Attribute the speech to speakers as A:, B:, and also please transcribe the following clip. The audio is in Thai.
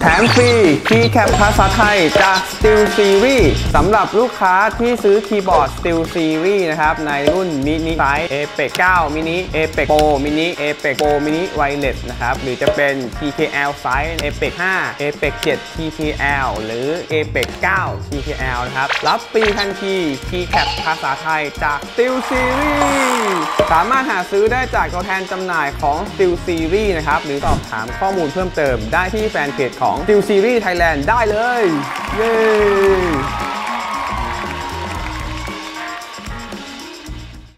A: แถมฟรีคีย์แคปภาษาไทยจาก Steel Series สำหรับลูกค้าที่ซื้อคีย์บอร์ด Steel Series นะครับในรุ่นมินิไซส์ Apex 9 Mini Apex Pro Mini Apex Pro Mini Wireless นะครับหรือจะเป็น TKL ไซส์ Apex 5 Apex 7 TKL หรือ Apex 9 TKL นะครับรับฟรีทันทีคีย์แคปภาษาไทยจาก Steel Series สามารถหาซื้อได้จากตัวแทนจำหน่ายของ Steel Series นะครับหรือสอบถามข้อมูลเพิ่มเติมได้ที่แฟนเพจของ Steel Series Thailand ได้เลย เย้